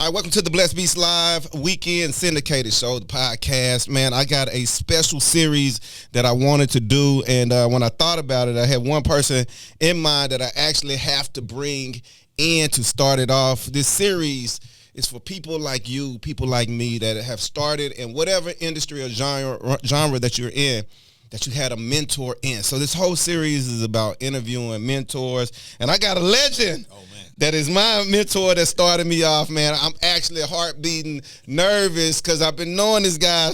All right, welcome to the BlessedBeatzLive weekend syndicated show, the podcast. Man, I got a special series that I wanted to do, and when I thought about it, I had one person in mind that I actually have to bring in to start it off. This series is for people like you, people like me that have started in whatever industry or genre that you're in, that you had a mentor in. So this whole series is about interviewing mentors, and I got a legend. That is my mentor that started me off, man. I'm actually heart beating nervous because I've been knowing this guy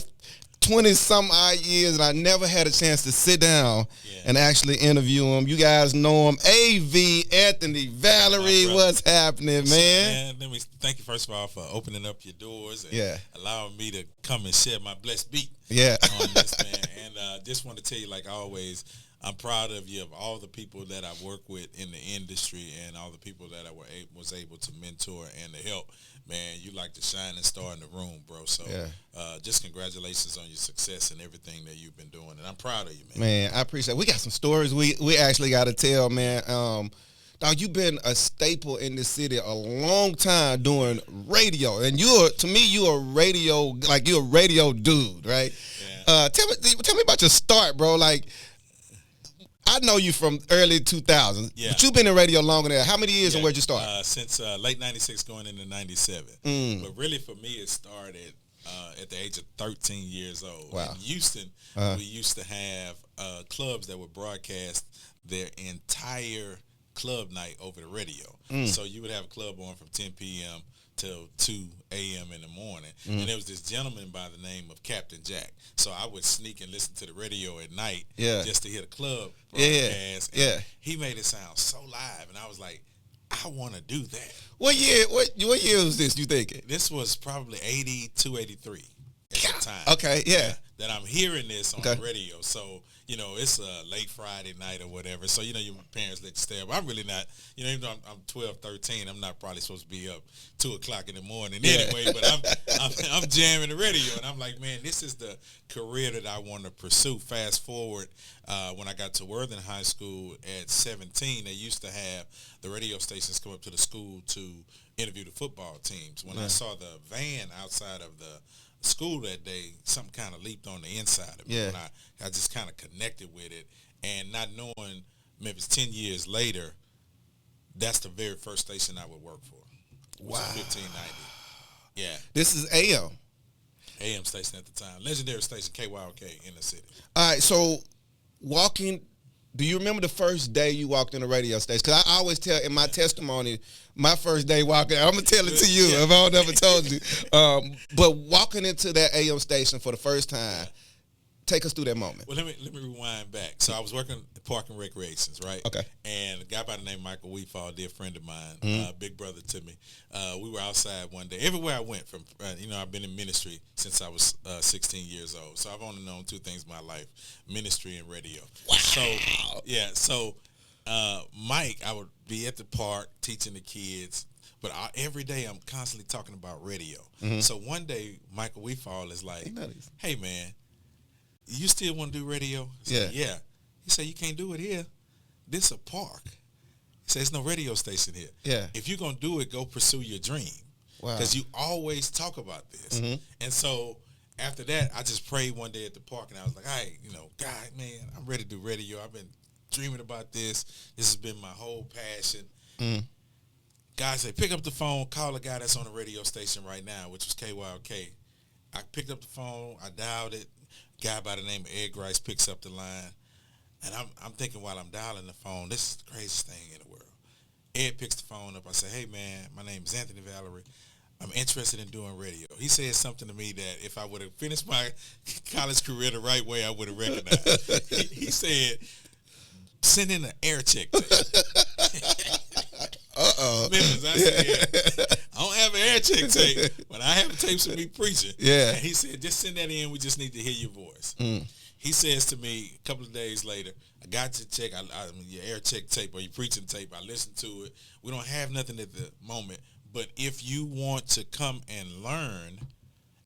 20-some-odd years, and I never had a chance to sit down and actually interview him. You guys know him. AV, Anthony, Valery, what's happening, man? Let me thank you, first of all, for opening up your doors and allowing me to come and share my blessed beat on this, man. And just want to tell you, like always, I'm proud of you, of all the people that I work with in the industry and all the people that I was able to mentor and to help. Man, you like the shining star in the room, bro. So just congratulations on your success and everything that you've been doing. And I'm proud of you, man. Man, I appreciate it. We got some stories we actually got to tell, man. Dog, you've been a staple in this city a long time doing radio. And to me, you're a radio dude, right? Yeah. Tell me about your start, bro. Like, I know you from early 2000s, but you've been in radio longer than that. How many years and where'd you start? Since late 96 going into 97. But really for me, it started at the age of 13 years old. Wow. In Houston, we used to have clubs that would broadcast their entire club night over the radio. So you would have a club on from 10 p.m. till 2 a.m. in the morning. And there was this gentleman by the name of Captain Jack. So I would sneak and listen to the radio at night just to hear the club broadcast. And he made it sound so live, and I was like, I want to do that. What year was this, you thinking? This was probably 82, 83 at the time. Okay, that I'm hearing this on the radio. So, it's a late Friday night or whatever. So, your parents let you stay up. I'm really not, even though I'm 12, 13, I'm not probably supposed to be up 2 o'clock in the morning anyway, but I'm jamming the radio, and I'm like, man, this is the career that I want to pursue. Fast forward, when I got to Worthing High School at 17, they used to have the radio stations come up to the school to interview the football teams. When I saw the van outside of the school that day, something kind of leaped on the inside of me. And I just kind of connected with it, and not knowing maybe it's 10 years later, that's the very first station I would work for. Wow. 1590. Yeah. This is AM. AM station at the time. Legendary station, KYOK in the city. All right, so do you remember the first day you walked in a radio station? Because I always tell in my testimony, my first day walking, I'm going to tell it to you if I never told you. But walking into that AM station for the first time, take us through that moment. Well, let me rewind back. So I was working at Park and Recreations, right? Okay. And a guy by the name of Michael Weefall, a dear friend of mine, big brother to me. We were outside one day. Everywhere I went from, I've been in ministry since I was 16 years old. So I've only known 2 things in my life, ministry and radio. Wow. So Mike, I would be at the park teaching the kids, but every day I'm constantly talking about radio. So one day, Michael Weefall is like, hey, man, you still want to do radio? I said, yeah. He said, you can't do it here. This is a park. He said, there's no radio station here. Yeah. If you're going to do it, go pursue your dream. Wow. Because you always talk about this. And so after that, I just prayed one day at the park, and I was like, hey, God, man, I'm ready to do radio. I've been dreaming about this. This has been my whole passion. God said, pick up the phone, call a guy that's on the radio station right now, which was KYOK. I picked up the phone. I dialed it. Guy by the name of Ed Grice picks up the line, and I'm thinking while I'm dialing the phone, this is the craziest thing in the world. Ed picks the phone up. I say, hey, man, my name is Anthony Valery. I'm interested in doing radio. He said something to me that if I would have finished my college career the right way, I would have recognized. He said, send in an air check tape. Memphis, I said, I don't have an air check tape, but I have tapes of me preaching. Yeah. And he said, just send that in. We just need to hear your voice. He says to me a couple of days later, I got your check, your air check tape or your preaching tape. I listened to it. We don't have nothing at the moment, but if you want to come and learn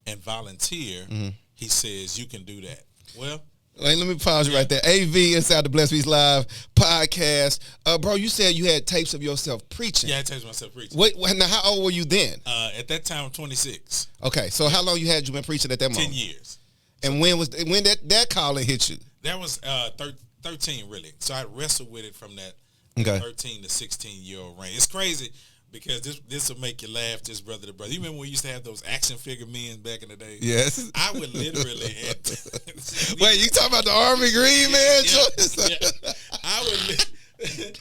and volunteer, he says you can do that. Well, Wait, let me pause you right there. AV inside the BlessedBeatzLive podcast. Bro, you said you had tapes of yourself preaching. Yeah, I had tapes of myself preaching. Wait, now how old were you then? At that time, I'm 26. Okay, so how long you been preaching at that moment? 10 years. And when that calling hit you? That was 13, really. So I wrestled with it from that 13 to 16-year-old range. It's crazy because this will make you laugh, just brother to brother. You remember when we used to have those action figure men back in the day? Yes. I would literally... Wait, you talking about the Army Green Man? Yeah. I would...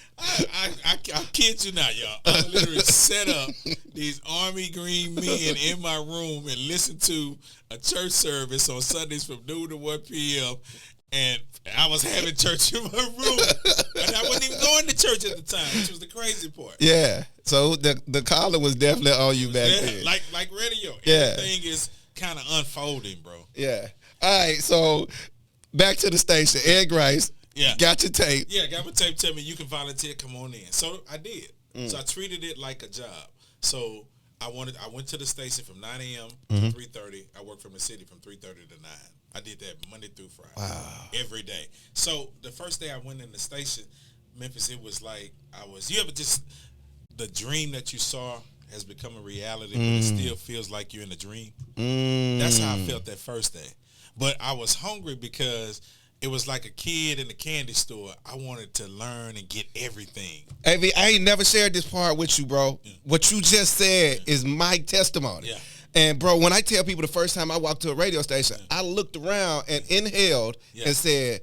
I kid you not, y'all. I would literally set up these Army Green men in my room and listen to a church service on Sundays from noon to 1 p.m., and I was having church in my room. And I wasn't even going to church at the time, which was the crazy part. Yeah. So the calling was definitely on you back then. Like radio. Yeah. Everything is kind of unfolding, bro. Yeah. All right. So back to the station. Ed Grice. Yeah. Got your tape. Yeah, got my tape. Tell me you can volunteer. Come on in. So I did. So I treated it like a job. So I went to the station from 9 a.m. to 3:30. I worked from the city from 3:30 to 9. I did that Monday through Friday. Wow. Every day. So the first day I went in the station, Memphis, it was like you ever just, the dream that you saw has become a reality, but it still feels like you're in a dream. That's how I felt that first day. But I was hungry because it was like a kid in a candy store. I wanted to learn and get everything. AV, I ain't never shared this part with you, bro. Yeah. What you just said is my testimony. Yeah. And, bro, when I tell people the first time I walked to a radio station, I looked around and inhaled and said,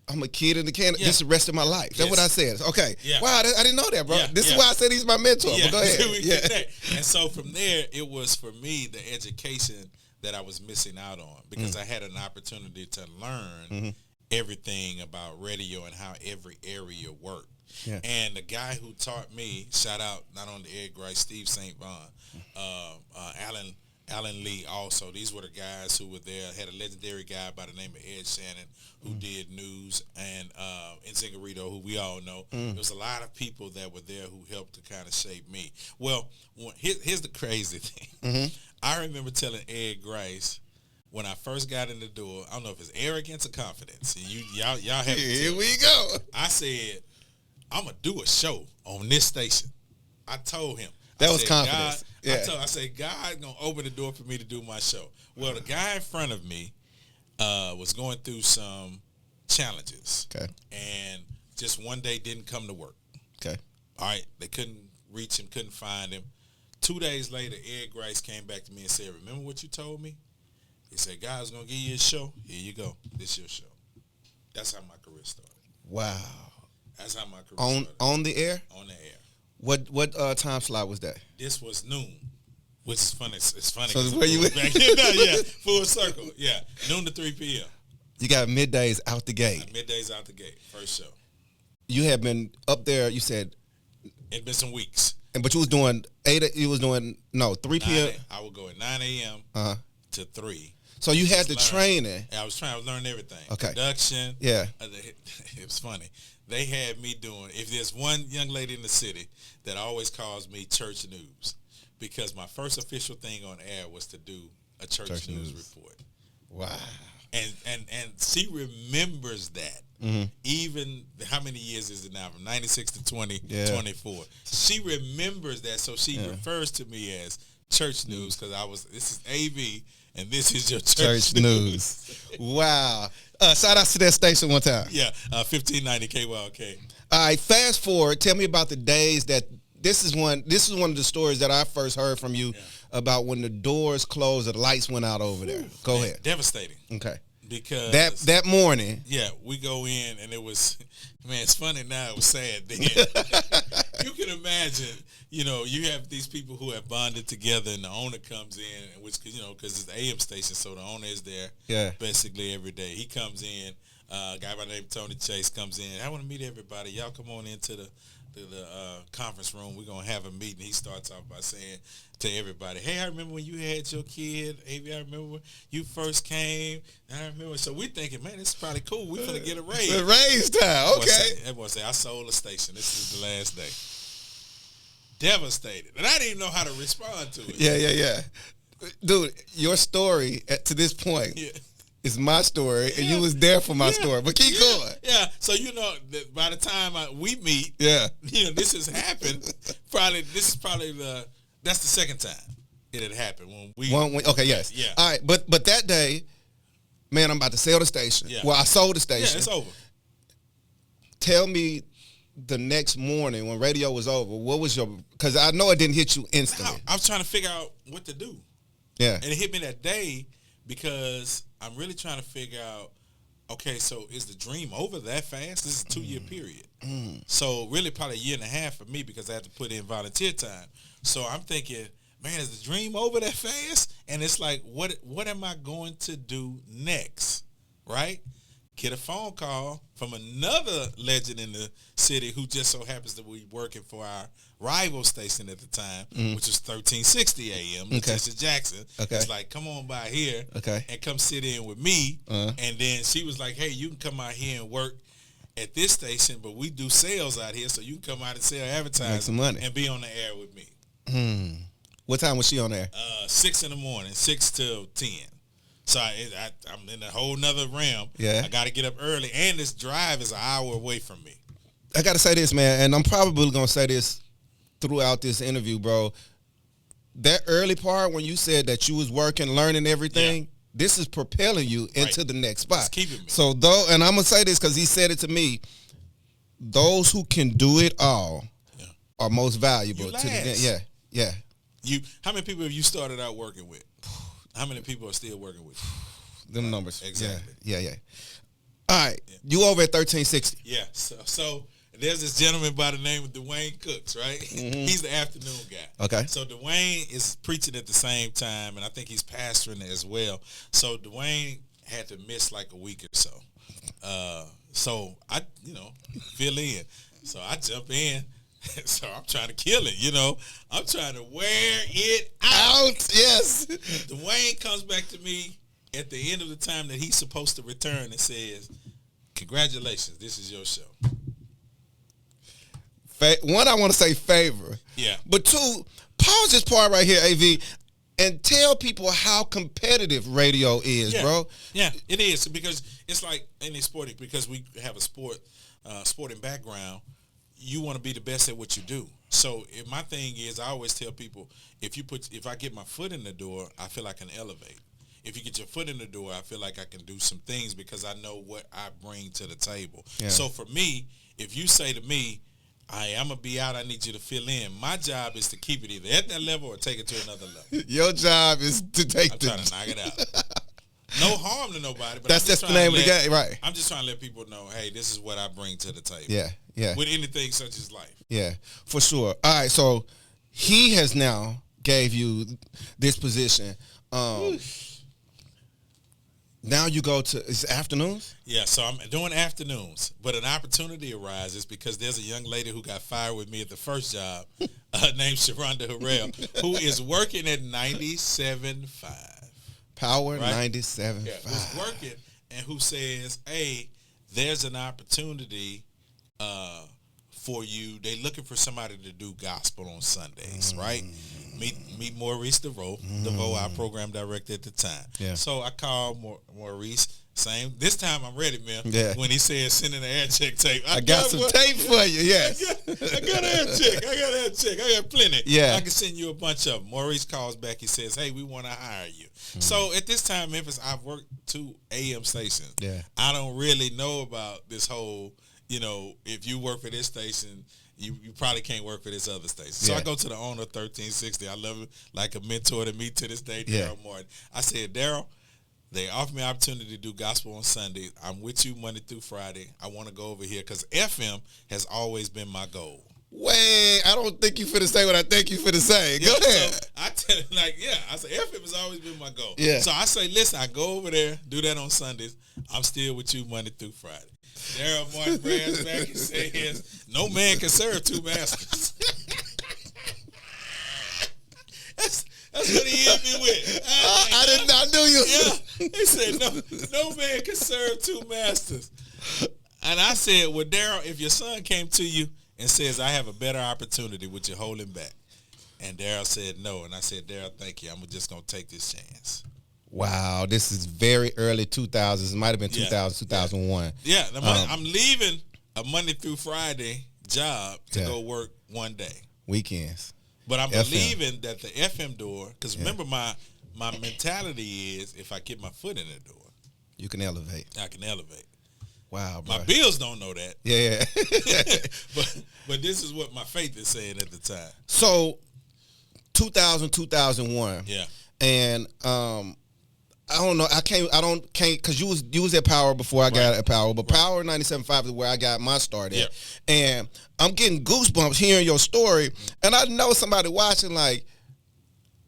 I'm a kid in the can. This is the rest of my life. That's what I said. Okay. Yeah. Wow, I didn't know that, bro. This is why I said he's my mentor. But go ahead. And so from there, it was, for me, the education that I was missing out on because I had an opportunity to learn everything about radio and how every area worked. Yeah. And the guy who taught me, shout out not only Ed Grice, Steve St. Von, Alan Lee also. These were the guys who were there. I had a legendary guy by the name of Ed Shannon who did news, and Inzingarito, who we all know. There was a lot of people that were there who helped to kind of shape me. Well, here's the crazy thing. I remember telling Ed Grice when I first got in the door, I don't know if it's arrogance or confidence. And y'all have Here we go. I said, I'm going to do a show on this station. I told him. That was confidence. I said, God's going to open the door for me to do my show. Well, the guy in front of me was going through some challenges. Okay. And just one day didn't come to work. Okay. All right. They couldn't reach him, couldn't find him. 2 days later, Ed Grice came back to me and said, remember what you told me? He said, God's going to give you a show. Here you go. This is your show. That's how my career started. Wow. That's how my career started. On the air? On the air. What time slot was that? This was noon, which is funny. It's funny. So this where you went? Yeah, full circle. Yeah, noon to 3 p.m. You got middays out the gate. Middays out the gate, first show. You had been up there, you said? It'd been some weeks. But you was doing 3 p.m.? I would go at 9 a.m. To 3. So you had the training. Yeah, I was learning everything. Okay. Production. Yeah. It was funny. They had me doing, if there's one young lady in the city that always calls me church news, because my first official thing on air was to do a church news report. Wow. And she remembers that. Even, how many years is it now? From 96 to 24. She remembers that, so she refers to me as church news because this is AV and this is your church news. Wow. Shout out to that station one time. Yeah, 1590 KYLK. All right, fast forward. Tell me about the days that this is one of the stories that I first heard from you about when the doors closed and the lights went out over there. Go ahead. Devastating. Okay. Because that morning. Yeah, we go in and it was, man, it's funny now, it was sad then. You can imagine, you have these people who have bonded together and the owner comes in, which, because it's the AM station, so the owner is there basically every day. He comes in, a guy by the name of Tony Chase comes in. I want to meet everybody. Y'all come on into the conference room. We're going to have a meeting. He starts off by saying to everybody, hey, I remember when you had your kid. Maybe I remember when you first came. I remember. So we're thinking, man, this is probably cool. We're going to get a raise. A raise time. Okay. Everyone say, I sold the station. This is the last day. Devastated. And I didn't even know how to respond to it. Yeah. Dude, your story to this point It's my story, and you was there for my story. But keep going. Yeah. So by the time we meet, this has happened. That's the second time it had happened when we. Okay. Yes. Yeah. All right. But that day, man, I'm about to sell the station. Yeah. Well, I sold the station. Yeah, it's over. Tell me the next morning when radio was over, what was because I know it didn't hit you instantly. I was trying to figure out what to do. Yeah. And it hit me that day because I'm really trying to figure out, okay, so is the dream over that fast? This is a 2-year period. So really probably a year and a half for me because I had to put in volunteer time. So I'm thinking, man, is the dream over that fast? And it's like, what am I going to do next, right? Get a phone call from another legend in the city who just so happens to be working for our rival station at the time, which was 1360 AM, Letitia Jackson. Okay. It's like, come on by here and come sit in with me. And then she was like, hey, you can come out here and work at this station, but we do sales out here, so you can come out and sell advertising, make some money, and be on the air with me. What time was she on there? 6 in the morning, 6 till 10. So I'm in a whole nother realm. Yeah. I got to get up early, and this drive is an hour away from me. I got to say this, man, and I'm probably going to say this throughout this interview, bro. That early part when you said that you was working, learning everything, this is propelling you into the next spot. It's keeping me. So, and I'm going to say this because he said it to me, those who can do it all are most valuable. You to the Yeah. How many people have you started out working with? How many people are still working with you? Them numbers. Exactly. Yeah. All right. You over at 1360. Yeah. So there's this gentleman by the name of Dwayne Cooks, right? He's the afternoon guy. Okay. So Dwayne is preaching at the same time, and I think he's pastoring as well. So Dwayne had to miss like a week or so. So I, fill in. So I jump in. So I'm trying to kill it, I'm trying to wear it out. Yes. Dwayne comes back to me at the end of the time that he's supposed to return and says, congratulations, this is your show. One, I want to say favor. Yeah. But two, pause this part right here, AV, and tell people how competitive radio is, bro. Yeah, it is, because it's like any sporting, because we have a sporting background. You want to be the best at what you do. So my thing is, I always tell people, if I get my foot in the door, I feel I can elevate. If you get your foot in the door, I feel like I can do some things because I know what I bring to the table. Yeah. So for me, if you say to me, I'm going to be out, I need you to fill in, my job is to keep it either at that level or take it to another level. Your job is to take I'm trying to knock it out. No harm to nobody, but that's just the name of the game, right? I'm just trying to let people know, hey, this is what I bring to the table. Yeah. With anything such as life. Yeah, for sure. All right, so he has now gave you this position. Now you go to, is it afternoons? Yeah, so I'm doing afternoons, but an opportunity arises because there's a young lady who got fired with me at the first job named Sharonda Harrell, who is working at 97.5. Power, right? 97.5. Yeah, who's working and who says, hey, there's an opportunity for you. They looking for somebody to do gospel on Sundays, right? Meet Maurice DeVoe, our program director at the time. Yeah. So I called Maurice. This time I'm ready, man. Yeah. When he said send in the air check tape. I got some tape for you, yes. I got an air check. I got plenty. Yeah. I can send you a bunch of them. Maurice calls back. He says, hey, we want to hire you. So at this time, Memphis, I've worked 2 AM stations. Yeah. I don't really know about this whole, if you work for this station, you probably can't work for this other station. So I go to the owner of 1360. I love him like a mentor to me to this day, Daryl Martin. I said, Daryl, they offered me an opportunity to do gospel on Sunday. I'm with you Monday through Friday. I want to go over here because FM has always been my goal. Wait, I don't think you finna say what I think you finna say. Go ahead. So I tell him, I say, FM has always been my goal. Yeah. So I say, listen, I go over there, do that on Sundays. I'm still with you Monday through Friday. Daryl Martin brands back and says, no man can serve 2 masters. That's what he hit me with. I knew you. Yeah. He said, no man can serve 2 masters. And I said, well, Daryl, if your son came to you and says, I have a better opportunity, would you hold him back? And Daryl said no. And I said, Daryl, thank you. I'm just going to take this chance. Wow, this is very early 2000s. It might have been 2000, 2001. Yeah, I'm leaving a Monday through Friday job to go work one day. Weekends. But I'm believing that the FM door, because remember my mentality is if I get my foot in the door, you can elevate. I can elevate. Wow, bro. My bills don't know that. Yeah. but this is what my faith is saying at the time. So 2000, 2001. Yeah. And I don't know. I can't because you was at Power before I got at Power, but Power 97.5 is where I got my start at. Yep. And I'm getting goosebumps hearing your story, and I know somebody watching like,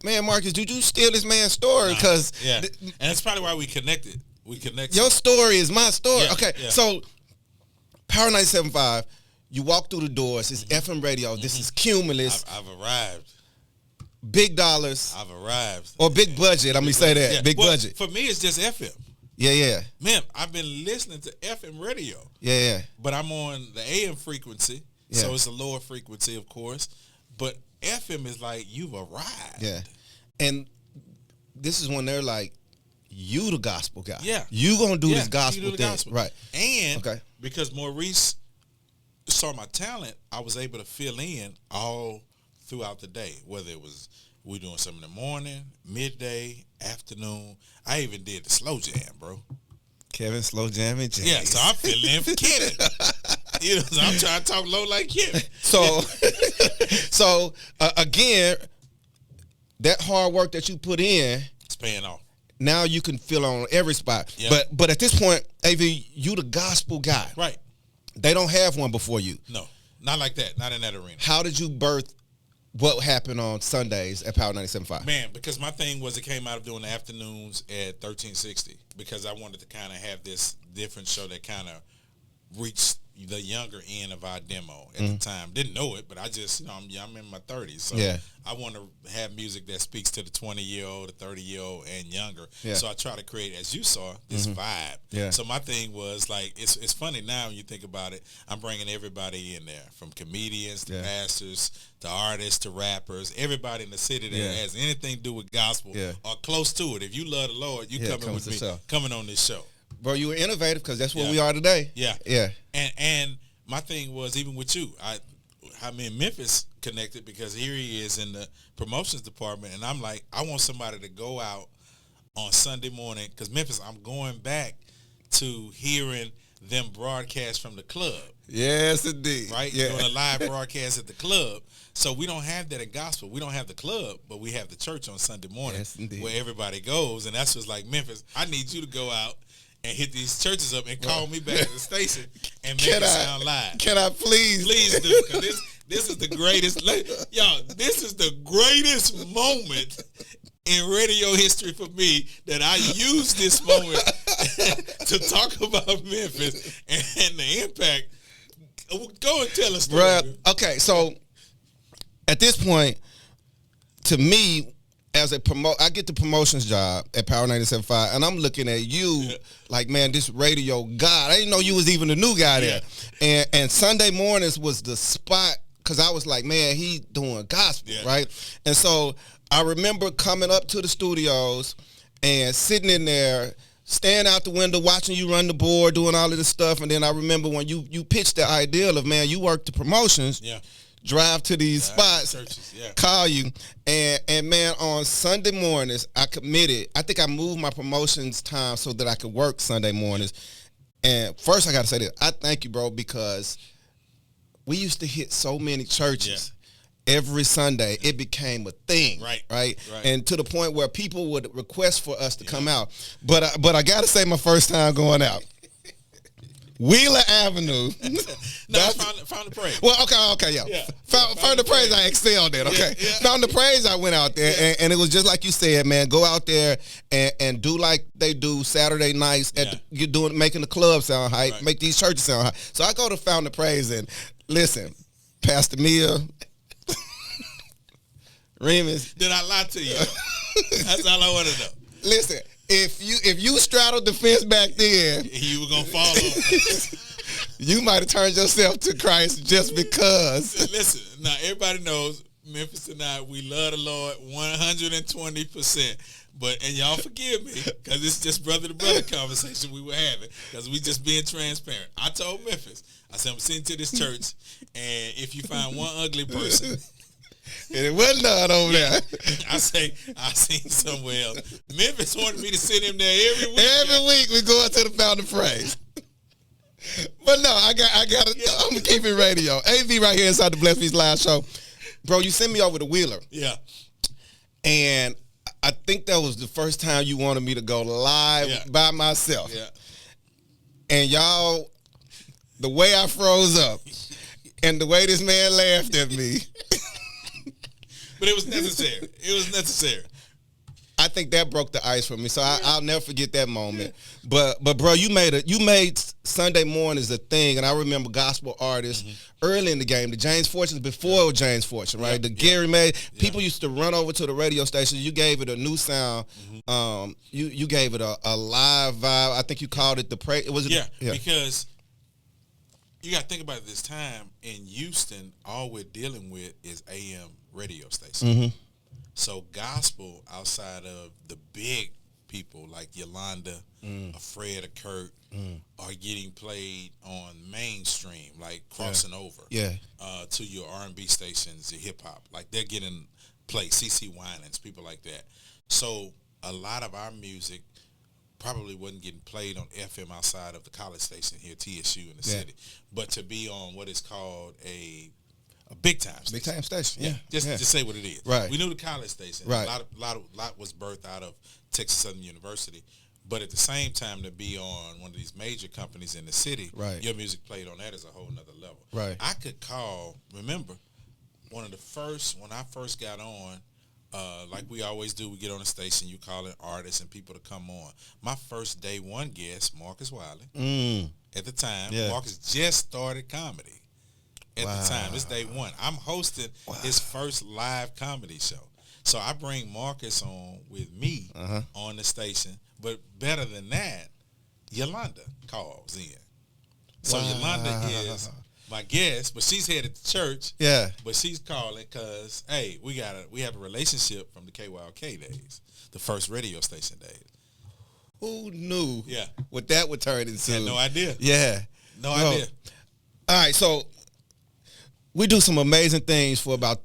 man, Marcus, did you steal this man's story? Because and that's probably why we connected. We connected. Your story is my story. Yeah, okay, so Power 97.5, you walk through the doors. It's FM radio. This is Cumulus. I've arrived. Big dollars. I've arrived. Or big budget. Let me say that. Big budget. For me, it's just FM. Yeah. Man, I've been listening to FM radio. Yeah. But I'm on the AM frequency, so it's a lower frequency, of course. But FM is like, you've arrived. Yeah. And this is when they're like, you the gospel guy. Yeah. You gonna do this gospel thing. Gospel. Right. And because Maurice saw my talent, I was able to fill in all throughout the day, whether it was we doing something in the morning, midday, afternoon. I even did the slow jam, bro. Kevin slow jamming. Yeah, so I'm filling in for Kevin. You know, so I'm trying to talk low like Kevin. So again, that hard work that you put in, it's paying off. Now you can feel on every spot. Yep. But at this point, AV, you the gospel guy. Right. They don't have one before you. No, not like that. Not in that arena. How did you birth what happened on Sundays at Power 97.5? Man, because my thing was it came out of doing the afternoons at 1360 because I wanted to kind of have this different show that kind of reached the younger end of our demo at the time. Didn't know it, but I just, you know, I'm in my 30s. So I want to have music that speaks to the 20-year-old, the 30-year-old, and younger. Yeah. So I try to create, as you saw, this vibe. Yeah. So my thing was, like, it's funny now when you think about it. I'm bringing everybody in there, from comedians to pastors to artists to rappers, everybody in the city that has anything to do with gospel or close to it. If you love the Lord, you coming with me, coming on this show. Bro, you were innovative because that's what we are today. Yeah. And my thing was, even with you, I'm in Memphis connected because here he is in the promotions department, and I'm like, I want somebody to go out on Sunday morning because Memphis, I'm going back to hearing them broadcast from the club. Yes, indeed. Right? Yeah. Doing a live broadcast at the club. So we don't have that in gospel. We don't have the club, but we have the church on Sunday morning where everybody goes, and that's just like, Memphis, I need you to go out and hit these churches up and call me back to the station and make it sound live. Can I please? Please do, because this is the greatest. Y'all, this is the greatest moment in radio history for me that I use this moment to talk about Memphis and the impact. Go and tell us. Bruh, okay, so at this point, to me, as I get the promotions job at Power 97.5, and I'm looking at you like, man, this radio god. I didn't know you was even the new guy there. And Sunday mornings was the spot because I was like, man, he doing gospel, right? And so I remember coming up to the studios and sitting in there, staring out the window, watching you run the board, doing all of this stuff. And then I remember when you pitched the ideal of, man, you work the promotions. Yeah. Drive to these spots, churches, call you, and man, on Sunday mornings, I committed. I think I moved my promotions time so that I could work Sunday mornings. And first, I got to say this. I thank you, bro, because we used to hit so many churches every Sunday. It became a thing, right? And to the point where people would request for us to come out. But I got to say my first time going out. Wheeler Avenue. No, found the praise. Well, okay. Found the praise. I excelled at. Okay, Found the praise. I went out there, and it was just like you said, man. Go out there and do like they do Saturday nights. You're making the club sound hype, make these churches sound hype. So I go to Found the Praise and listen, Pastor Mia, Remus. Did I lie to you? That's all I want to know. Listen. If you straddled the fence back then, you were gonna follow. You might have turned yourself to Christ just because. Listen, now everybody knows Memphis and I, we love the Lord 120%. And y'all forgive me, because it's just brother-to-brother conversation we were having, because we just being transparent. I told Memphis, I said, I'm sitting to this church, and if you find one ugly person, and it wasn't none over there. I say, I seen somewhere else. Memphis wanted me to send him there every week. Every week we go into the Fountain Praise. But no, I'm gonna keep it radio. AV right here inside the BlessedBeatzLive show. Bro, you sent me over to Wheeler. Yeah. And I think that was the first time you wanted me to go live by myself. Yeah. And y'all, the way I froze up and the way this man laughed at me. But it was necessary. It was necessary. I think that broke the ice for me, so I'll never forget that moment. But bro, you made Sunday mornings a thing, and I remember gospel artists early in the game. The James Fortunes before it was James Fortune, right? The Gary May. People used to run over to the radio station. You gave it a new sound. You gave it a live vibe. I think you called it the praise. Because you got to think about it. This time in Houston, all we're dealing with is AM radio stations. So gospel outside of the big people like Yolanda, Fred, or Kurt are getting played on mainstream, like crossing over to your R&B stations, your hip hop. Like they're getting played, CC Winans, people like that. So a lot of our music probably wasn't getting played on FM outside of the college station here, TSU in the city. But to be on what is called a big time station. Big time station, yeah. Just to say what it is. Right. We knew the college station. Right. A lot was birthed out of Texas Southern University. But at the same time, to be on one of these major companies in the city, your music played on that is a whole nother level. Right. I could call, remember, when I first got on, like we always do, we get on a station, you call in artists and people to come on. My first day one guest, Marcus Wiley, at the time, Marcus just started comedy. At the time, it's day one. I'm hosting his first live comedy show. So I bring Marcus on with me on the station. But better than that, Yolanda calls in. So Yolanda is my guest, but she's headed to church. Yeah. But she's calling because, hey, we have a relationship from the KYLK days, the first radio station days. Who knew Yeah. what that would turn into? Had no idea. Yeah. No idea. All right, so we do some amazing things for about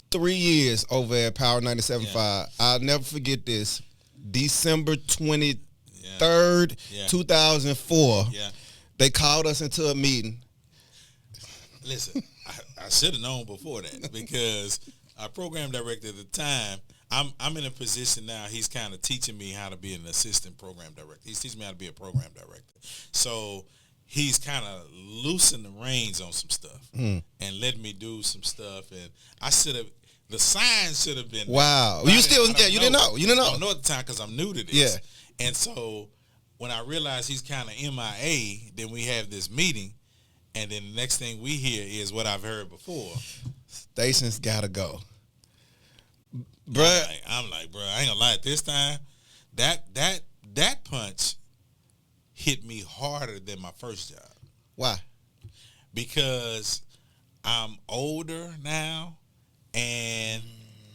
3 years over at Power 97.5. I'll never forget this. December 23rd, 2004. Yeah. They called us into a meeting. Listen, I should have known before that because our program director at the time, I'm in a position now, he's kind of teaching me how to be an assistant program director. He's teaching me how to be a program director. So he's kind of loosened the reins on some stuff and letting me do some stuff. And I should have, the signs should have been. Wow. You still, you didn't know. You didn't know. I don't know at the time because I'm new to this. Yeah. And so when I realized he's kind of MIA, then we have this meeting. And then the next thing we hear is what I've heard before. Stations got to go. Bruh. I'm like, bro, I ain't gonna lie. At this time, that punch hit me harder than my first job. Why? Because I'm older now, and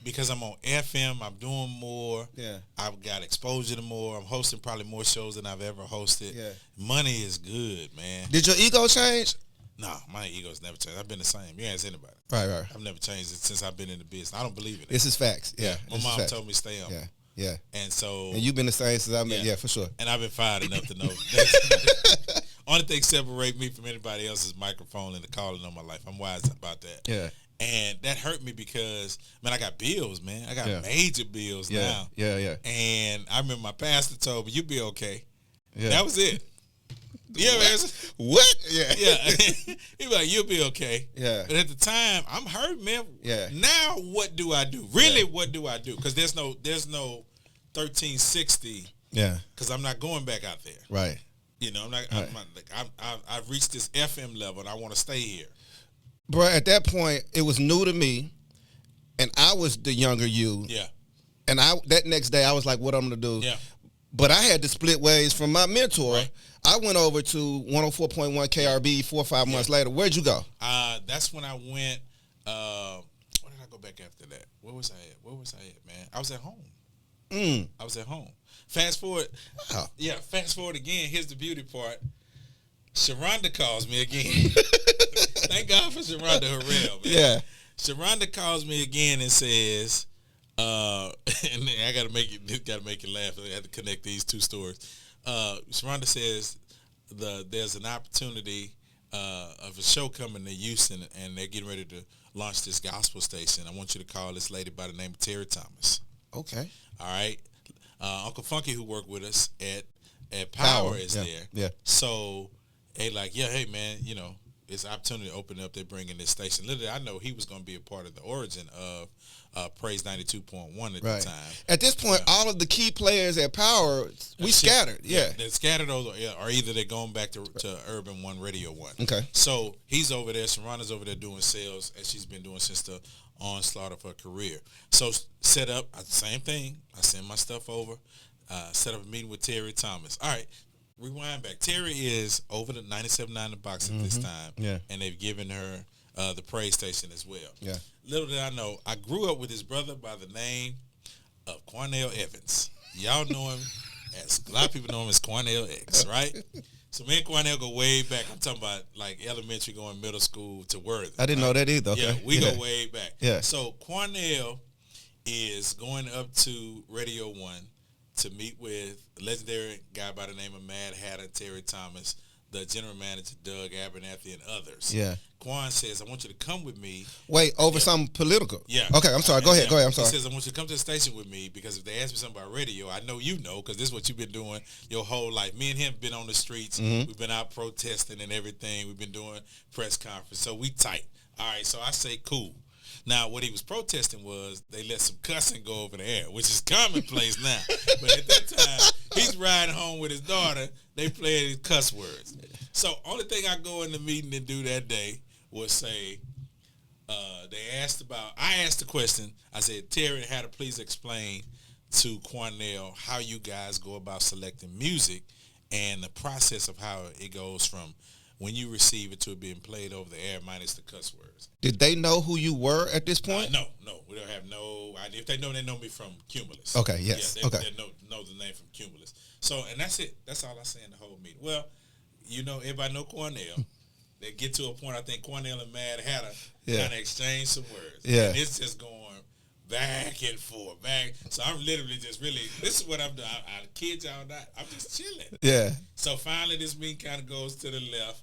because I'm on FM, I'm doing more. Yeah. I've got exposure to more. I'm hosting probably more shows than I've ever hosted. Yeah. Money is good, man. Did your ego change? No, my ego's never changed. I've been the same. You ask anybody. Right. I've never changed it since I've been in the business. I don't believe in it. This is facts. Yeah. My mom told me stay on. Yeah. And so. And you've been the same since I've been. Yeah, for sure. And I've been fired enough to know. Only thing separate me from anybody else is microphone and the calling on my life. I'm wise about that. Yeah. And that hurt me because, man, I got bills, man. I got major bills now. Yeah. And I remember my pastor told me, "You'll be okay." Yeah. That was it. Yeah, man. What? Yeah. He was like, "You'll be okay." Yeah. But at the time, I'm hurt, man. Yeah. Now, what do I do? Really, what do I do? Because there's no 1360. Yeah. Because I'm not going back out there. Right. You know, I've reached this FM level, and I want to stay here. Bro, at that point, it was new to me, and I was the younger you. Yeah. And that next day, I was like, what I'm going to do? Yeah. But I had to split ways from my mentor. Right. I went over to 104.1 KRB 4 or 5 months later. Where'd you go? That's when I went, where did I go back after that. Where was I at, man? I was at home. I was at home. Fast forward. Fast forward again. Here's the beauty part. Sharonda calls me again. Thank God for Sharonda Harrell, man. Yeah. Sharonda calls me again and says, and I gotta make it laugh. I had to connect these two stories. Sharonda says there's an opportunity of a show coming to Houston, and they're getting ready to launch this gospel station. I want you to call this lady by the name of Terry Thomas. Okay. All right. Uncle Funky, who worked with us at Power, is there. Yeah. So they like, hey man, it's an opportunity to open up. They're bringing this station. Literally, I know he was going to be a part of the origin of Praise 92.1 at the time. At this point, all of the key players at Power, we scattered. Yeah. They're scattered, or either they're going back to Urban One, Radio One. Okay. So he's over there. Sharonda's over there doing sales, as she's been doing since the onslaught of her career. So set up, same thing. I send my stuff over, set up a meeting with Terry Thomas. All right. Rewind back. Terry is over the 97.9 The Box at this time. Yeah. And they've given her the Praise Station as well. Yeah. Little did I know, I grew up with his brother by the name of Cornell Evans. Y'all know him a lot of people know him as Cornell X, right? So me and Cornell go way back. I'm talking about like elementary going middle school to Worthy. I didn't know that either. Okay. Yeah, we go way back. Yeah. So Cornell is going up to Radio 1 to meet with a legendary guy by the name of Mad Hatter, Terry Thomas, the general manager, Doug Abernathy, and others. Yeah. Quan says, I want you to come with me. Wait, over something political? Yeah. Okay, I'm sorry. Go ahead. I'm sorry. He says, I want you to come to the station with me because if they ask me something about radio, I know you know because this is what you've been doing your whole life. Me and him been on the streets. Mm-hmm. We've been out protesting and everything. We've been doing press conference. So we tight. All right, so I say cool. Now, what he was protesting was they let some cussing go over the air, which is commonplace now. But at that time, he's riding home with his daughter. They played his cuss words. So only thing I go in the meeting and do that day was say, I asked the question. I said, Terry had to please explain to Cornell how you guys go about selecting music and the process of how it goes from when you receive it to it being played over the air minus the cuss words. Did they know who you were at this point? No. We don't have no idea. If they know me from Cumulus. Okay, yes. Yeah, they know the name from Cumulus. So, and that's it. That's all I say in the whole meeting. Well, everybody know Cornell. They get to a point, I think Cornell and Mad Hatter kind of exchange some words. Yeah. And it's just going back and forth, So I'm literally just this is what I'm doing. I kid y'all not. I'm just chilling. Yeah. So finally this meeting kind of goes to the left.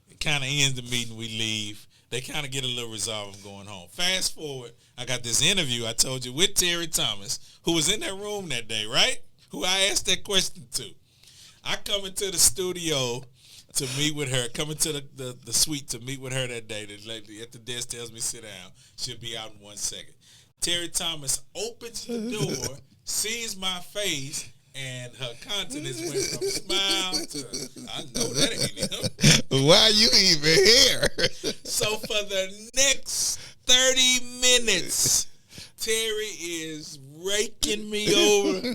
It kind of ends the meeting. We leave. They kind of get a little resolve. I'm going home. Fast forward, I got this interview I told you with Terry Thomas, who was in that room that day, right? Who I asked that question to. I come into the studio to meet with her, come into the suite to meet with her that day. The lady at the desk tells me sit down. She'll be out in 1 second. Terry Thomas opens the door, sees my face, and her countenance went from smile to, I know that ain't him. Why are you even here? So for the next 30 minutes, Terry is raking me over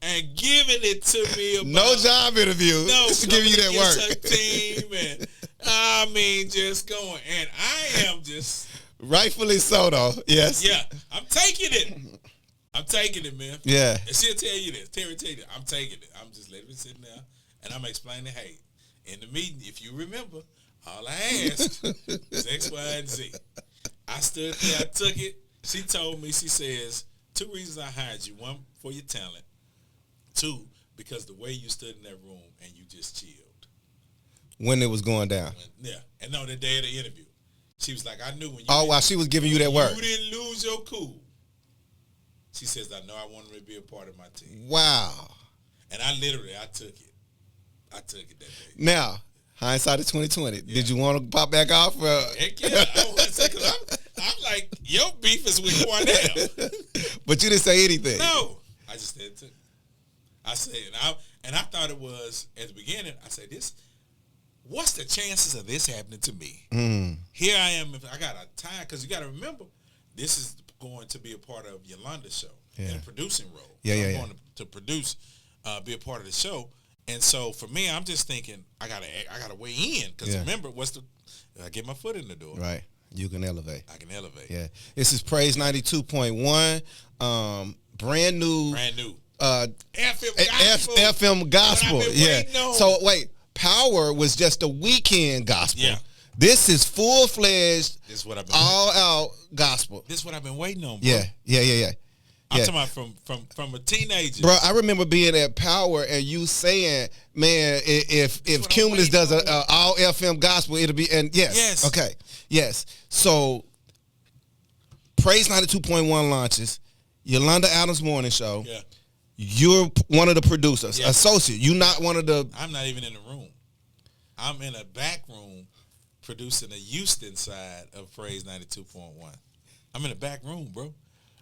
and giving it to me about no job interview. No, just to give you that work. Her team and just going. And I am just rightfully so, though. Yes. Yeah, I'm taking it. I'm taking it, man. Yeah. And she'll tell you this. Terry tell you this. I'm taking it. I'm just letting it sit there, and I'm explaining, hey, in the meeting, if you remember, all I asked was X, Y, and Z. I stood there. I took it. She told me, she says, 2 reasons I hired you. 1, for your talent. 2, because the way you stood in that room and you just chilled. When it was going down. And on the day of the interview. She was like, I knew when you while she was giving you that word. You didn't lose your cool. She says, I know I wanted to be a part of my team. Wow. And I took it. I took it that day. Now, hindsight is 2020. Yeah. Did you want to pop back off? Heck yeah. I want to say, because I'm like, your beef is with Cornell. But you didn't say anything. No. I just said it. I said, and I thought it was, at the beginning, I said, what's the chances of this happening to me? Mm. Here I am. I got a time, because you got to remember, this is going to be a part of Yolanda's show in a producing role. Yeah, I'm going to produce, be a part of the show. And so for me, I'm just thinking I gotta weigh in because remember, I get my foot in the door. Right. you can elevate. I can elevate. Yeah. This is Praise 92.1. Brand new. FM gospel. Yeah. So wait, Power was just a weekend gospel. Yeah. This is full-fledged, This is what I've been all-out gospel. This is what I've been waiting on, bro. Yeah. I'm talking about from a teenager. Bro, I remember being at Power and you saying, man, if Cumulus does a all FM gospel, it'll be, and yes. Okay. Yes. So, Praise 92.1 launches, Yolanda Adams Morning Show. Yeah. You're one of the producers, associate. You're not one of the. I'm not even in the room. I'm in a back room producing the Houston side of Praise 92.1. I'm in the back room, bro.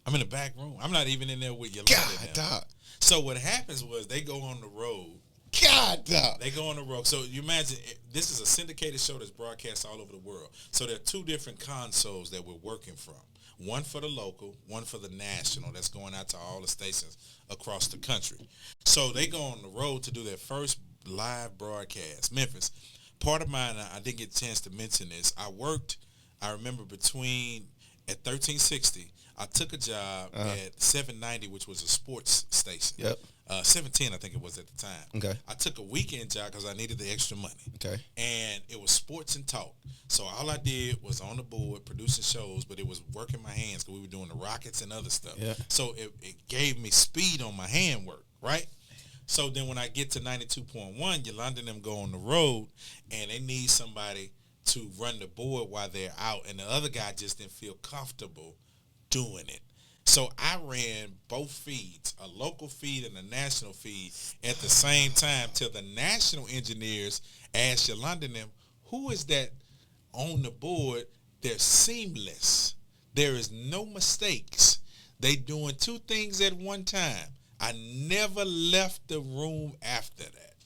I'm in the back room. I'm not even in there with Yolanda. God, dog. So what happens was they go on the road. God, dog. They go on the road. So you imagine, this is a syndicated show that's broadcast all over the world. So there are two different consoles that we're working from. One for the local, one for the national. That's going out to all the stations across the country. So they go on the road to do their first live broadcast. Memphis. Part of mine, I didn't get a chance to mention this. I remember at 1360, I took a job at 790, which was a sports station. Yep. 710, I think it was at the time. Okay. I took a weekend job because I needed the extra money. Okay. And it was sports and talk. So all I did was on the board producing shows, but it was working my hands because we were doing the Rockets and other stuff. Yeah. So it gave me speed on my handwork, right? So then when I get to 92.1, Yolanda and them go on the road, and they need somebody to run the board while they're out, and the other guy just didn't feel comfortable doing it. So I ran both feeds, a local feed and a national feed, at the same time till the national engineers asked Yolanda and them, who is that on the board? They're seamless. There is no mistakes. They doing two things at one time. I never left the room after that.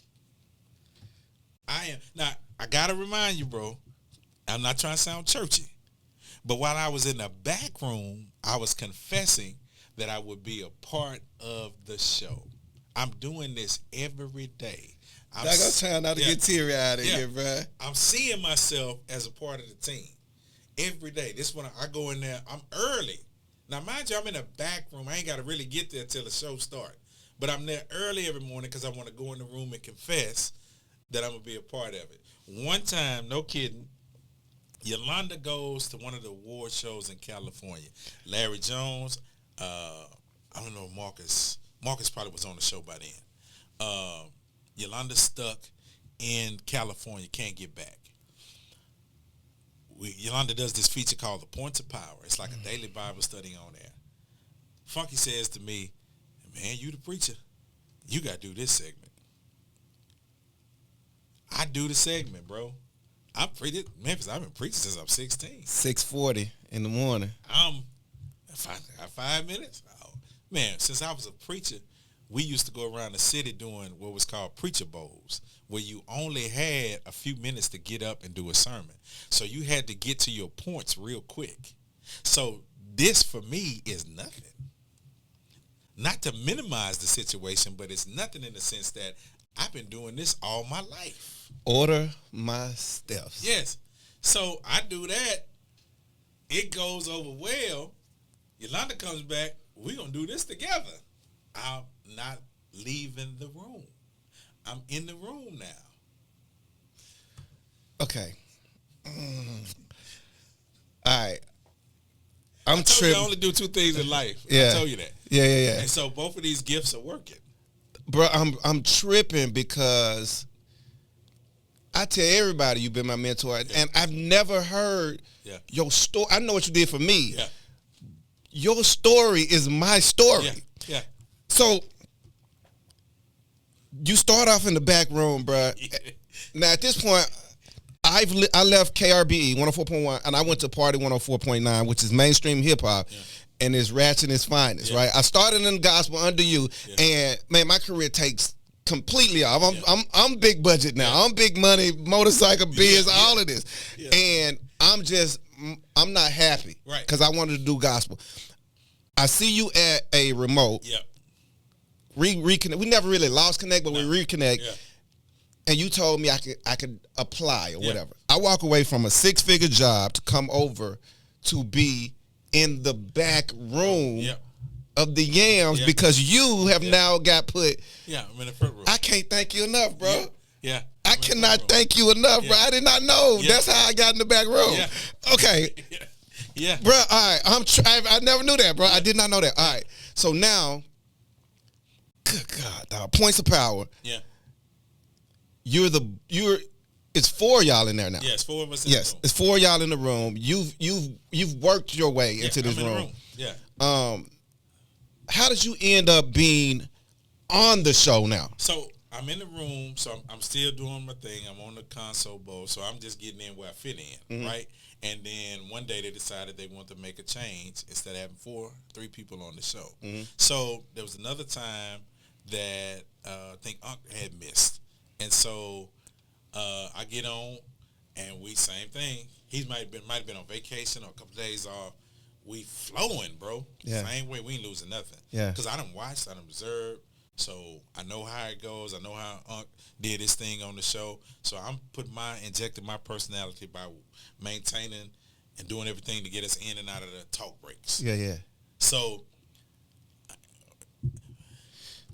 Now, I got to remind you, bro, I'm not trying to sound churchy, but while I was in the back room, I was confessing that I would be a part of the show. I'm doing this every day. I got time not to get teary-eyed in here, bro. I'm seeing myself as a part of the team every day. This when I go in there, I'm early. Now, mind you, I'm in the back room. I ain't got to really get there till the show starts. But I'm there early every morning because I want to go in the room and confess that I'm going to be a part of it. One time, no kidding, Yolanda goes to one of the award shows in California. Larry Jones, I don't know, Marcus probably was on the show by then. Yolanda's stuck in California, can't get back. Yolanda does this feature called The Points of Power. It's like a daily Bible study on there. Funky says to me, man, you the preacher. You got to do this segment. I do the segment, bro. I'm preaching. Memphis, I've been preaching since I'm 16. 6:40 in the morning. I got 5 minutes. Oh, man, since I was a preacher, we used to go around the city doing what was called preacher bowls, where you only had a few minutes to get up and do a sermon. So you had to get to your points real quick. So this, for me, is nothing. Not to minimize the situation, but it's nothing in the sense that I've been doing this all my life. Order my steps. Yes. So I do that. It goes over well. Yolanda comes back. We're going to do this together. I'm not leaving the room. I'm in the room now. Okay. All right. I only do two things in life. Yeah. I told you that. Yeah. And so both of these gifts are working. Bro, I'm tripping because I tell everybody you've been my mentor, and I've never heard your story. I know what you did for me. Yeah. Your story is my story. Yeah. So you start off in the back room, bro. Now at this point, I left KRBE 104.1 and I went to Party 104.9, which is mainstream hip hop. Yeah. And it's ratchet its finest, right? I started in the gospel under you, and man, my career takes completely off. I'm big budget now. I'm big money, motorcycle biz, all of this, and I'm not happy, right? Because I wanted to do gospel. I see you at a remote. Yep. Reconnect. We never really lost connect, but we reconnect. Yeah. And you told me I could apply or whatever. I I walk away from a 6-figure job to come over to be in the back room of the Yams because you have now got put. Yeah, I'm in the front room. I can't thank you enough, bro. Yeah. I cannot thank you enough, bro. I did not know. That's how I got in the back room. Yeah. Okay. Yeah. Bro, all right. I never knew that, bro. I did not know that. All right. So now, good God, dog, points of power. Yeah. It's 4 of y'all in there now. Yeah, it's 4 of us in the room. Yes, it's 4 of y'all in the room. You've worked your way into this room. Yeah. How did you end up being on the show now? So I'm in the room, so I'm still doing my thing. I'm on the console board, so I'm just getting in where I fit in, right? And then one day they decided they wanted to make a change instead of having 3 people on the show. So there was another time that I think Unc had missed. And so I get on, and we same thing. He might have been on vacation or a couple of days off. We flowing, bro. Yeah. Same way. We ain't losing nothing. Yeah. Because I done watched, I done observed. So I know how it goes. I know how Unc did his thing on the show. So I'm injecting my personality by maintaining and doing everything to get us in and out of the talk breaks. Yeah. So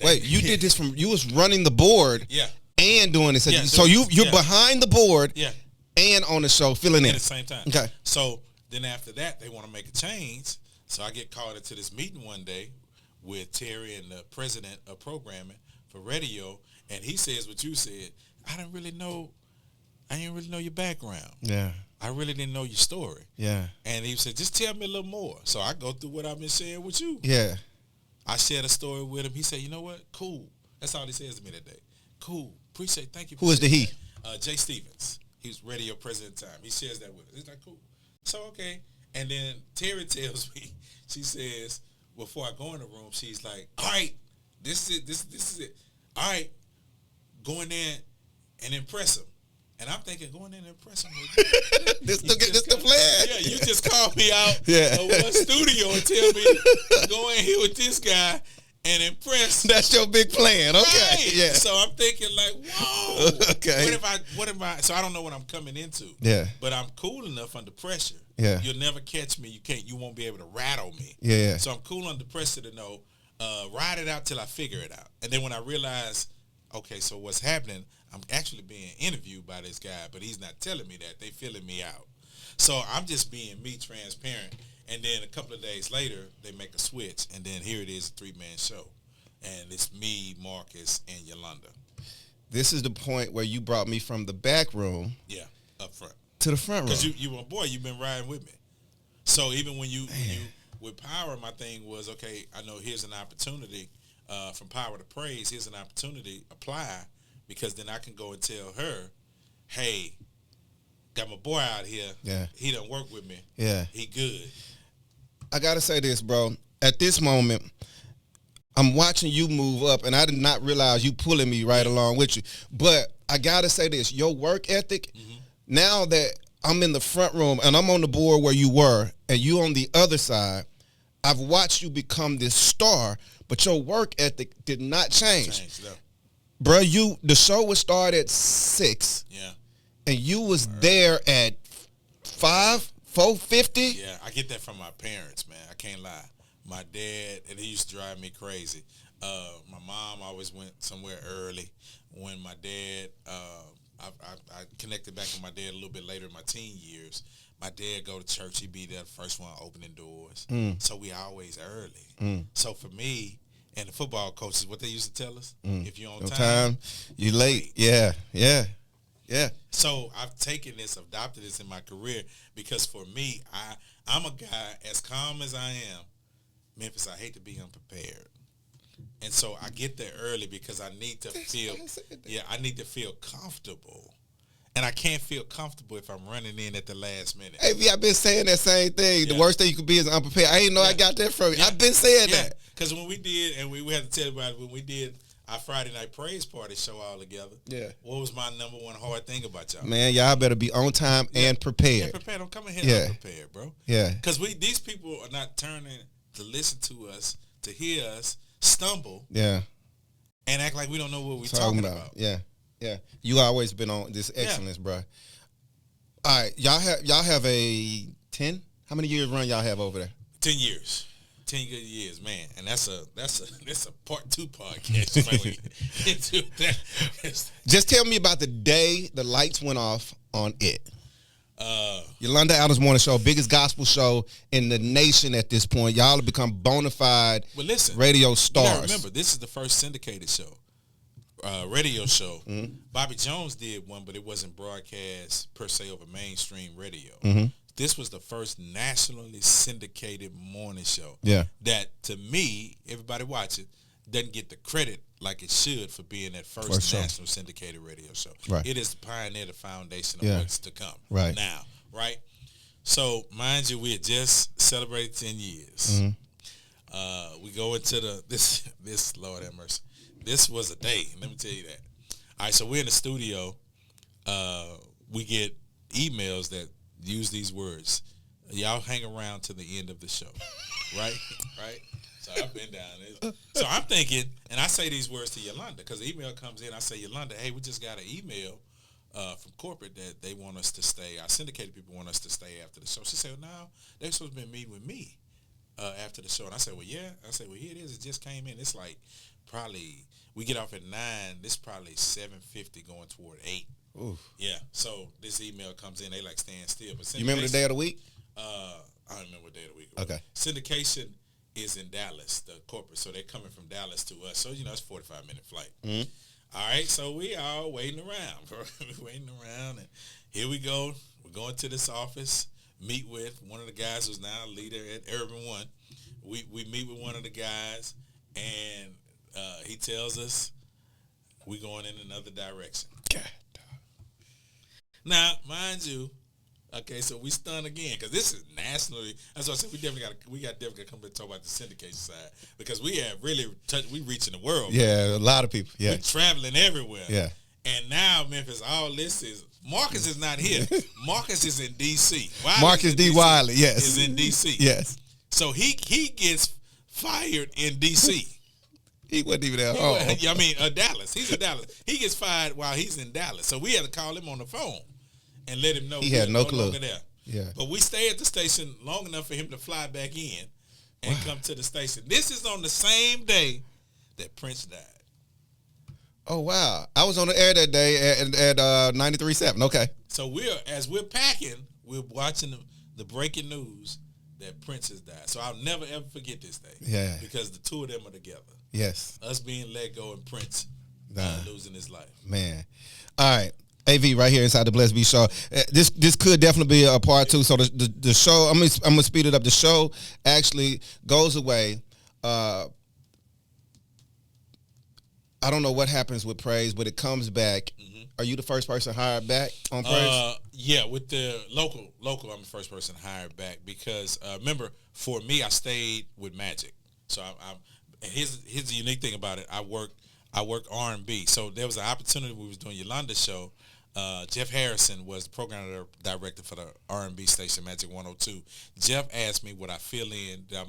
wait, you did this you was running the board. Yeah. And doing this. So you're behind the board. Yeah. And on the show filling in at the same time. Okay. So then after that, they want to make a change. So I get called into this meeting one day with Terry and the president of programming for radio, and he says what you said. I didn't really know your background. Yeah. I really didn't know your story. Yeah. And he said, just tell me a little more. So I go through what I've been sharing with you. Yeah. I shared a story with him. He said, you know what? Cool. That's all he says to me that day. Cool. Thank you. Who is the he? Jay Stevens. He was radio president at the time. He shares that with us. He's like, cool. So, okay. And then Terry tells me, she says, before I go in the room, she's like, all right, this is it. This is it. All right, go in there and impress him. And I'm thinking, go in there and impress him. this the plan. Yeah, you just called me out of one studio and tell me, go in here with this guy and impress. That's your big plan. Okay. Right. Yeah. So I'm thinking like, whoa. Okay. What am I? So I don't know what I'm coming into. Yeah. But I'm cool enough under pressure. Yeah. You'll never catch me. You won't be able to rattle me. Yeah. So I'm cool under pressure to know, ride it out till I figure it out. And then when I realize, okay, so what's happening, I'm actually being interviewed by this guy, but he's not telling me that. They filling me out. So I'm just being me, transparent. And then a couple of days later, they make a switch, and then here it is, a 3-man show. And it's me, Marcus, and Yolanda. This is the point where you brought me from the back room. Yeah, up front. To the front room. Because you were a boy, you've been riding with me. So even when you with Power, my thing was, okay, I know here's an opportunity from Power to Praise, here's an opportunity, apply, because then I can go and tell her, hey, got my boy out here. Yeah. He done work with me. Yeah. He good. I got to say this, bro. At this moment, I'm watching you move up, and I did not realize you pulling me right along with you. But I got to say this. Your work ethic, now that I'm in the front room and I'm on the board where you were and you on the other side, I've watched you become this star, but your work ethic did not change. Bro, the show was started at 6. Yeah. And you was there at 4:50? Yeah, I get that from my parents, man. I can't lie. My dad, and he used to drive me crazy. My mom always went somewhere early. When my dad, I connected back with my dad a little bit later in my teen years. My dad go to church. He'd be there the first one opening doors. So we always early. So for me, and the football coaches, what they used to tell us, if you're on time, you late. Yeah. So I've taken this, adopted this in my career because for me, I'm a guy as calm as I am. Memphis, I hate to be unprepared. And so I get there early because I need to feel comfortable. And I can't feel comfortable if I'm running in at the last minute. Hey, I've been saying that same thing. Yeah. The worst thing you could be is unprepared. I didn't know I got that from you. I've been saying that. Because when we did, and we had to tell everybody, when we did our Friday night praise party show all together, what was my number one hard thing about y'all? Man, y'all better be on time and prepared. And prepared. Don't come in here unprepared, bro. Yeah. Because these people are not turning to listen to us, to hear us, stumble. Yeah. And act like we don't know what we're talking about. Yeah. You always been on this excellence, bro. All right, y'all have a 10? How many years run y'all have over there? 10 years. 10 good years, man. And that's a part 2 podcast. Just tell me about the day the lights went off on it. Yolanda Adams Morning Show, biggest gospel show in the nation at this point. Y'all have become bona fide radio stars. You gotta remember, this is the first syndicated show, radio show. Mm-hmm. Bobby Jones did one, but it wasn't broadcast per se over mainstream radio. Mm-hmm. This was the first nationally syndicated morning show. Yeah. That, to me, everybody watching, doesn't get the credit like it should for being that first national syndicated radio show. Right. It is the pioneer, the foundation of what's to come now, right? So, mind you, we had just celebrated 10 years. Mm-hmm. We go into this, Lord have mercy. This was a day, let me tell you that. All right, so we're in the studio. We get emails that use these words. Y'all hang around to the end of the show, right? Right? So I've been down there. So I'm thinking, and I say these words to Yolanda, because the email comes in. I say, Yolanda, hey, we just got an email from corporate that they want us to stay. Our syndicated people want us to stay after the show. She said, well, no, they're supposed to be meeting with me after the show. And I said, well, yeah. I said, well, here it is. It just came in. It's like probably, we get off at 9. This probably 7:50 going toward 8. Oof. Yeah. So this email comes in. They like stand still. But you remember the day of the week? I don't remember what day of the week it was. Okay. Syndication is in Dallas, the corporate. So they're coming from Dallas to us. So, it's a 45-minute flight. Mm-hmm. All right. So we all waiting around. Waiting around. And here we go. We're going to this office, meet with one of the guys who's now a leader at Urban One. We meet with one of the guys, and he tells us we're going in another direction. God. Now, mind you, okay, so we stunned again because this is nationally. That's why I said we definitely got to come and talk about the syndication side because we have really we reaching the world. Yeah, a lot of people. Yeah, we're traveling everywhere. Yeah, and now Memphis, all this is Marcus is not here. Marcus is in D.C. Marcus D. Wiley, yes, is in D.C. Yes, so he gets fired in D.C. He wasn't even at home. Dallas. He's in Dallas. He gets fired while he's in Dallas. So we had to call him on the phone and let him know he had no clue. There. Yeah. But we stay at the station long enough for him to fly back in and come to the station. This is on the same day that Prince died. Oh, wow. I was on the air that day at 93.7. Okay. So as we're packing, we're watching the breaking news that Prince has died. So I'll never, ever forget this day. Yeah. Because the two of them are together. Yes. Us being let go and Prince losing his life. Man. All right. AV right here inside the Blessed Beat Show. This could definitely be a part 2. So the show, I'm gonna speed it up. The show actually goes away. I don't know what happens with Praise, but it comes back. Mm-hmm. Are you the first person hired back on Praise? Yeah, with the local, I'm the first person hired back because remember, for me, I stayed with Magic. So here's the unique thing about it. I work R&B. So there was an opportunity. We was doing Yolanda's show. Jeff Harrison was the program director for the R&B station Magic 102. Jeff asked me would I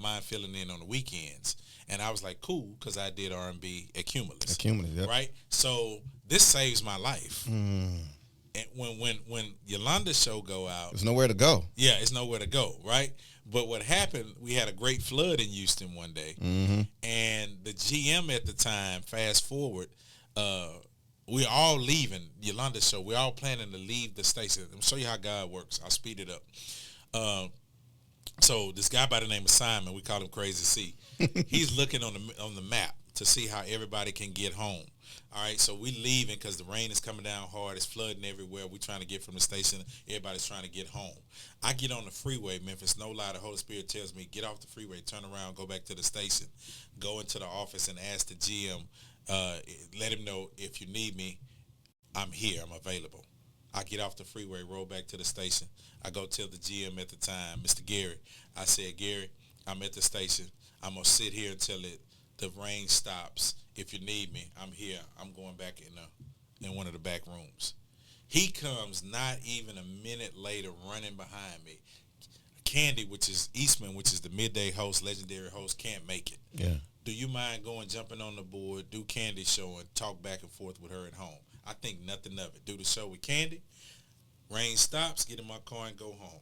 mind filling in on the weekends, and I was like, cool, because I did R&B at Cumulus. Yep. Right? So this saves my life. Mm. And when Yolanda's show go out, there's nowhere to go. Yeah, it's nowhere to go, right? But what happened, we had a great flood in Houston one day, mm-hmm. and the GM at the time, fast forward, we're all leaving Yolanda's show. We're all planning to leave the station. I'll show you how God works. I'll speed it up. So this guy by the name of Simon, we call him Crazy C. He's looking on the map to see how everybody can get home. All right, so we leaving because the rain is coming down hard. It's flooding everywhere. We're trying to get from the station. Everybody's trying to get home. I get on the freeway, Memphis. No lie, the Holy Spirit tells me, get off the freeway, turn around, go back to the station, go into the office and ask the GM, let him know if you need me, I'm here, I'm available. I get off the freeway, roll back to the station. I go tell the GM at the time, Mr. Gary. I said, Gary, I'm at the station. I'm going to sit here until the rain stops. If you need me, I'm here. I'm going back in one of the back rooms. He comes not even a minute later running behind me. Candy, which is Eastman, which is the midday host, legendary host, can't make it. Yeah. Do you mind jumping on the board, do Candy's show, and talk back and forth with her at home? I think nothing of it. Do the show with Candy. Rain stops, get in my car and go home.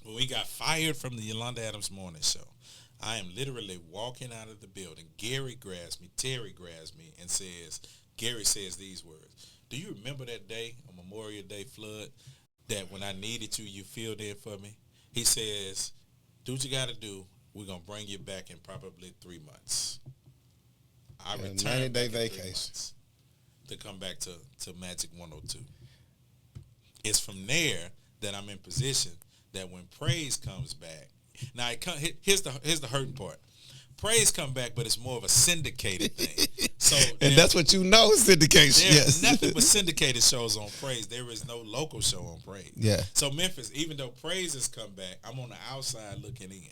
When we got fired from the Yolanda Adams morning show, I am literally walking out of the building. Terry grabs me and says, Gary says these words. Do you remember that day on Memorial Day flood that when I needed you, you filled in for me? He says, do what you got to do. We're going to bring you back in probably 3 months. I returned 90-day vacation to come back to Magic 102. It's from there that I'm in position that when praise comes back, now here's the hurting part. Praise come back, but it's more of a syndicated thing. So and that's what you know, syndication. There's yes. nothing but syndicated shows on praise. There is no local show on praise. Yeah. So Memphis, even though praise has come back, I'm on the outside looking in.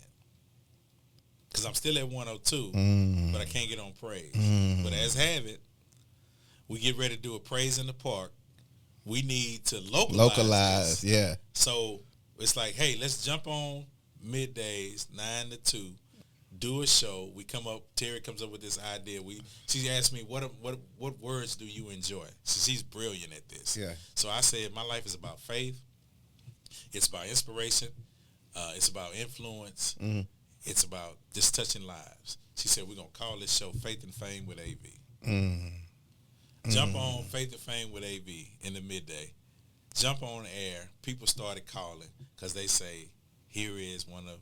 Because I'm still at 102, but I can't get on praise. But as have it, we get ready to do a praise in the park. We need to localize this. Yeah. So it's like, hey, let's jump on middays, 9 to 2, do a show. We come up, Terry comes up with this idea. She asked me, what words do you enjoy? She's brilliant at this. Yeah. So I said, my life is about faith. It's about inspiration. It's about influence. It's about just touching lives. She said, we're going to call this show Faith and Fame with AV. Jump on Faith and Fame with AV in the midday. Jump on air. People started calling because they say, here is one of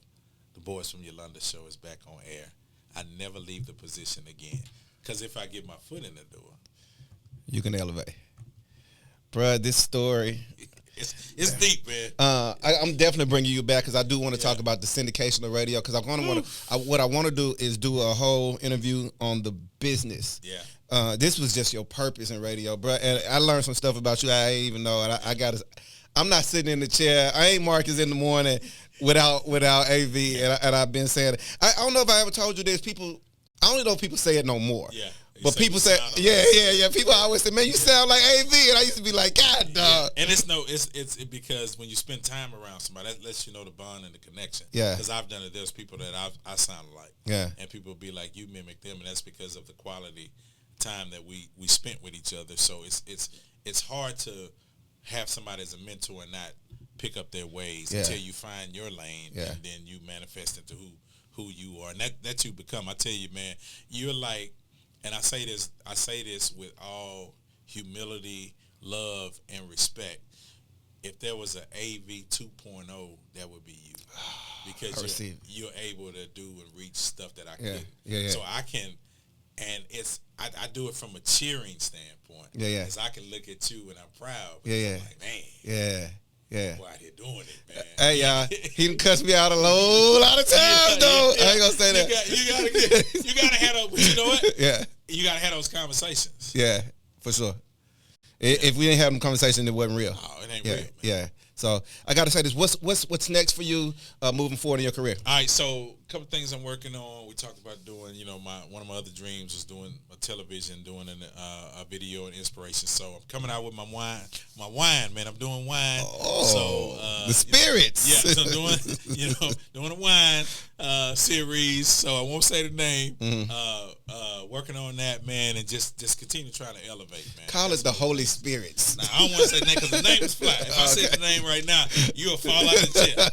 the boys from Yolanda show is back on air. I never leave the position again. Because if I get my foot in the door, you can elevate. Bruh, this story... It's deep, man. I'm definitely bringing you back because I do want to talk about the syndication of radio because what I want to do is do a whole interview on the business. Yeah. This was just your purpose in radio, bro. And I learned some stuff about you I ain't even know. And I'm not sitting in the chair. I ain't Marcus in the morning without AV. And I've been saying it. I don't know if I ever told you this. I don't know if people say it no more. Yeah. But people say, yeah. People always say, man, you sound like AV. And I used to be like, God, dog. Yeah. And it's because when you spend time around somebody, that lets you know the bond and the connection. Yeah. Because I've done it. There's people that I sound like. Yeah. And people be like, you mimic them. And that's because of the quality time that we spent with each other. So it's hard to have somebody as a mentor and not pick up their ways until you find your lane. Yeah. And then you manifest into who you are. And that you become. I tell you, man, you're like, and I say this with all humility, love, and respect. If there was an AV 2.0, that would be you. Because you're able to do and reach stuff that I couldn't. Yeah. So I can, and I do it from a cheering standpoint. Yeah. Because I can look at you and I'm proud. Yeah. I'm like, man. Yeah. Boy out here doing it, man. Hey, y'all, he done cussed me out a lot of times, though. I ain't gonna say that. You gotta have those, but you know what? Yeah. You gotta have those conversations. Yeah, for sure. If we didn't have them conversations, it wasn't real. Oh, it ain't real, man. Yeah. So I gotta say this. What's next for you moving forward in your career? All right, so a couple things I'm working on. We talked about doing, one of my other dreams was doing a television, doing a video and inspiration. So I'm coming out with my wine, man. I'm doing wine. Oh, so the spirits. So I'm doing a wine series. So I won't say the name. Working on that, man, and just continue trying to elevate, man. Call it the Holy Spirits. Now, I don't want to say the name because the name is fly. If I say the name right now, you'll fall out of the chair.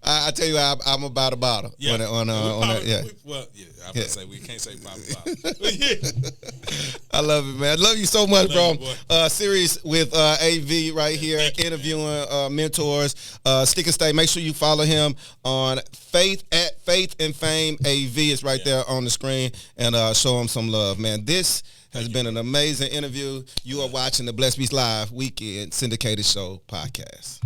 I tell you, I'm about a bottle. Yeah. I'm gonna say we can't say pop bottle. I love it, man. I love you so much, bro. Series with AV right here, interviewing mentors. Stick and stay. Make sure you follow him on Faith and Fame AV. It's right there on the screen, and show him some love, man. This has been an amazing interview. You are watching the BlessedBeatzLive Weekend Syndicated Show podcast.